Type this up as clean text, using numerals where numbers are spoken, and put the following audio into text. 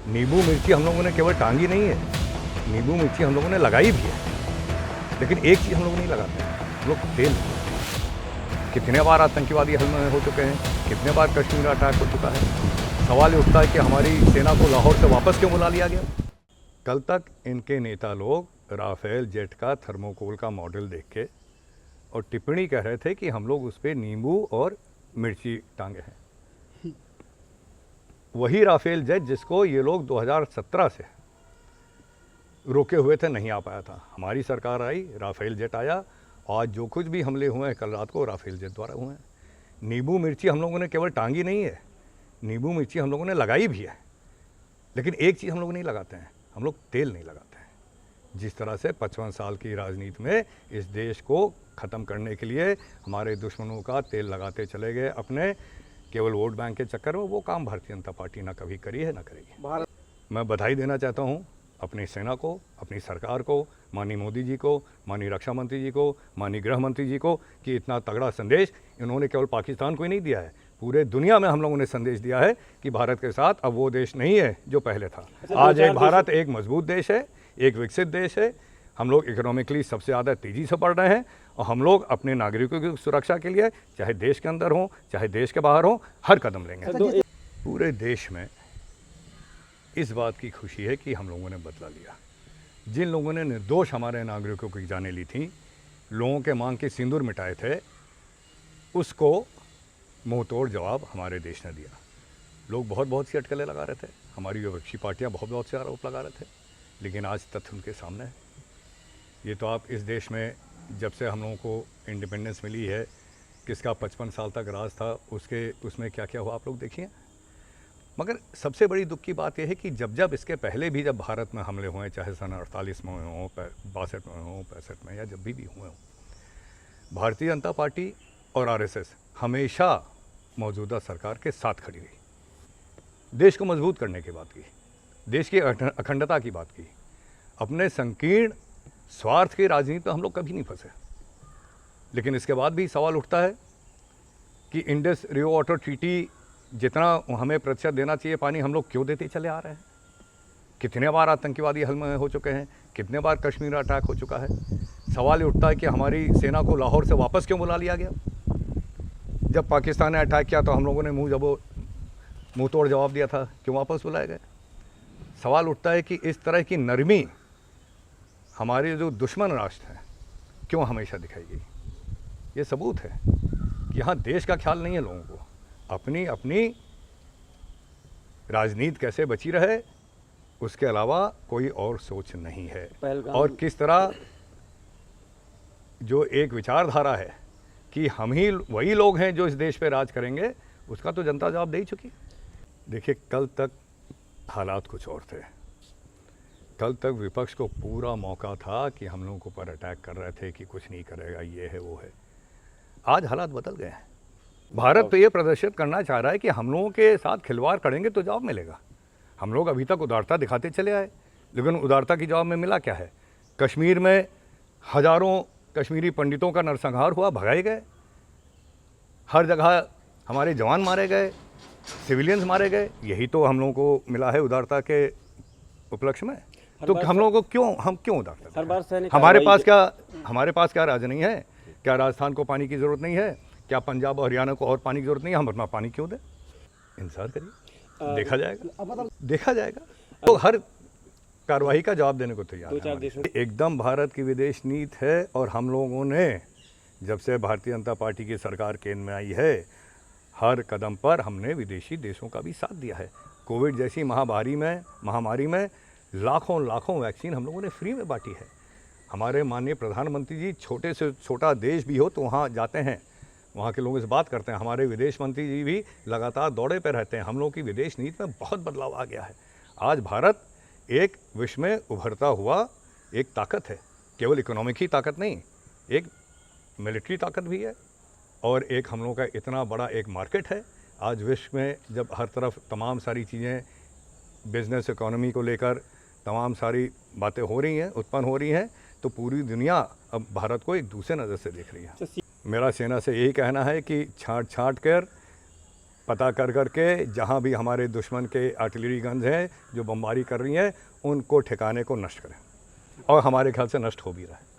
नींबू मिर्ची हम लोगों ने केवल टांगी नहीं है, नींबू मिर्ची हम लोगों ने लगाई भी है, लेकिन एक चीज़ हम लोग नहीं लगाते हैं, हम लोग तेल। कितने बार आतंकवादी हमले हो चुके हैं, कितने बार कश्मीर अटैक हो चुका है। सवाल ये उठता है कि हमारी सेना को लाहौर से वापस क्यों बुला लिया गया। कल तक इनके नेता लोग राफेल जेट का थर्मोकोल का मॉडल देख के और टिप्पणी कह रहे थे कि हम लोग उस पर नींबू और मिर्ची टांगे हैं। वही राफेल जेट जिसको ये लोग 2017 से रोके हुए थे, नहीं आ पाया था। हमारी सरकार आई, राफेल जेट आया। आज जो कुछ भी हमले हुए हैं कल रात को राफेल जेट द्वारा हुए हैं। नींबू मिर्ची हम लोगों ने केवल टांगी नहीं है, नींबू मिर्ची हम लोगों ने लगाई भी है, लेकिन एक चीज़ हम लोग नहीं लगाते हैं, हम लोग तेल नहीं लगाते हैं। जिस तरह से 55 साल की राजनीति में इस देश को ख़त्म करने के लिए हमारे दुश्मनों का तेल लगाते चले गए अपने केवल वोट बैंक के चक्कर में, वो काम भारतीय जनता पार्टी ना कभी करी है ना करेगी। मैं बधाई देना चाहता हूँ अपनी सेना को, अपनी सरकार को, माननीय मोदी जी को, माननीय रक्षा मंत्री जी को, माननीय गृह मंत्री जी को कि इतना तगड़ा संदेश इन्होंने केवल पाकिस्तान को ही नहीं दिया है, पूरे दुनिया में हम लोगों ने संदेश दिया है कि भारत के साथ अब वो देश नहीं है जो पहले था। आज एक भारत एक मजबूत देश है, एक विकसित देश है। हम लोग इकोनॉमिकली सबसे ज़्यादा तेज़ी से बढ़ रहे हैं और हम लोग अपने नागरिकों की सुरक्षा के लिए चाहे देश के अंदर हो चाहे देश के बाहर हो हर कदम लेंगे। पूरे देश में इस बात की खुशी है कि हम लोगों ने बदला लिया। जिन लोगों ने निर्दोष हमारे नागरिकों की जानें ली थी, लोगों के मांग के सिंदूर मिटाए थे, उसको मुंह तोड़ जवाब हमारे देश ने दिया। लोग बहुत सी अटकलें लगा रहे थे, हमारी विपक्षी पार्टियां बहुत से आरोप लगा रहे थे, लेकिन आज तथ्य उनके सामने है। ये तो आप इस देश में जब से हम लोगों को इंडिपेंडेंस मिली है, किसका 55 साल तक राज था, उसमें क्या क्या हुआ आप लोग देखिए। मगर सबसे बड़ी दुख की बात यह है कि जब इसके पहले भी जब भारत में हमले हुए, चाहे सन 48 में हों, 62 में हों, 65 में या जब भी हुए हों, भारतीय जनता पार्टी और आरएसएस हमेशा मौजूदा सरकार के साथ खड़ी रही। देश को मजबूत करने की बात की, देश की अखंडता की बात की। अपने संकीर्ण स्वार्थ की राजनीति में हम लोग कभी नहीं फंसे। लेकिन इसके बाद भी सवाल उठता है कि इंडस रिवर वाटर ट्रीटी जितना हमें प्रतिशत देना चाहिए पानी, हम लोग क्यों देते चले आ रहे हैं। कितने बार आतंकवादी हमले हो चुके हैं, कितने बार कश्मीर अटैक हो चुका है। सवाल ये उठता है कि हमारी सेना को लाहौर से वापस क्यों बुला लिया गया। जब पाकिस्तान ने अटैक किया तो हम लोगों ने मुंह तोड़ जवाब दिया था, क्यों वापस बुलाए गए। सवाल उठता है कि इस तरह की नरमी हमारे जो दुश्मन राष्ट्र हैं क्यों हमेशा दिखाई गई। ये सबूत है कि यहाँ देश का ख्याल नहीं है लोगों को, अपनी अपनी राजनीति कैसे बची रहे उसके अलावा कोई और सोच नहीं है। और किस तरह जो एक विचारधारा है कि हम ही वही लोग हैं जो इस देश पे राज करेंगे, उसका तो जनता जवाब दे ही चुकी। देखिए, कल तक हालात कुछ और थे। कल तक विपक्ष को पूरा मौका था कि हम लोगों को पर अटैक कर रहे थे कि कुछ नहीं करेगा, ये है वो है। आज हालात बदल गए हैं। भारत तो ये प्रदर्शित करना चाह रहा है कि हम लोगों के साथ खिलवाड़ करेंगे तो जवाब मिलेगा। हम लोग अभी तक उदारता दिखाते चले आए, लेकिन उदारता की जवाब में मिला क्या है। कश्मीर में हजारों कश्मीरी पंडितों का नरसंहार हुआ, भगाए गए। हर जगह हमारे जवान मारे गए, सिविलियंस मारे गए। यही तो हम लोगों को मिला है उदारता के उपलक्ष्य में। तो हम लोगों को हम क्यों उदारता। हमारे पास क्या राज नहीं है। क्या राजस्थान को पानी की ज़रूरत नहीं है? क्या पंजाब और हरियाणा को और पानी की ज़रूरत नहीं है? हम अपना पानी क्यों दें? इंतजार करिए, देखा जाएगा। तो हर कार्रवाई का जवाब देने को तैयार है। एकदम भारत की विदेश नीति है। और हम लोगों ने जब से भारतीय जनता पार्टी की सरकार केंद्र में आई है, हर कदम पर हमने विदेशी देशों का भी साथ दिया है। कोविड जैसी महामारी में लाखों वैक्सीन हम लोगों ने फ्री में बांटी है। हमारे माननीय प्रधानमंत्री जी छोटे से छोटा देश भी हो तो वहाँ जाते हैं, वहाँ के लोगों से बात करते हैं। हमारे विदेश मंत्री जी भी लगातार दौरे पर रहते हैं। हम लोगों की विदेश नीति में बहुत बदलाव आ गया है। आज भारत एक विश्व में उभरता हुआ एक ताकत है। केवल इकोनॉमिक ही ताकत नहीं, एक मिलिट्री ताकत भी है और एक हम लोगों का इतना बड़ा एक मार्केट है। आज विश्व में जब हर तरफ तमाम सारी चीज़ें बिजनेस इकोनॉमी को लेकर तमाम सारी बातें हो रही हैं, उत्पन्न हो रही हैं, तो पूरी दुनिया अब भारत को एक दूसरे नज़र से देख रही है। मेरा सेना से यही कहना है कि छांट कर पता कर करके जहाँ भी हमारे दुश्मन के आर्टिलरी गन्स हैं जो बमबारी कर रही हैं, उनको ठिकाने को नष्ट करें, और हमारे ख्याल से नष्ट हो भी रहा है।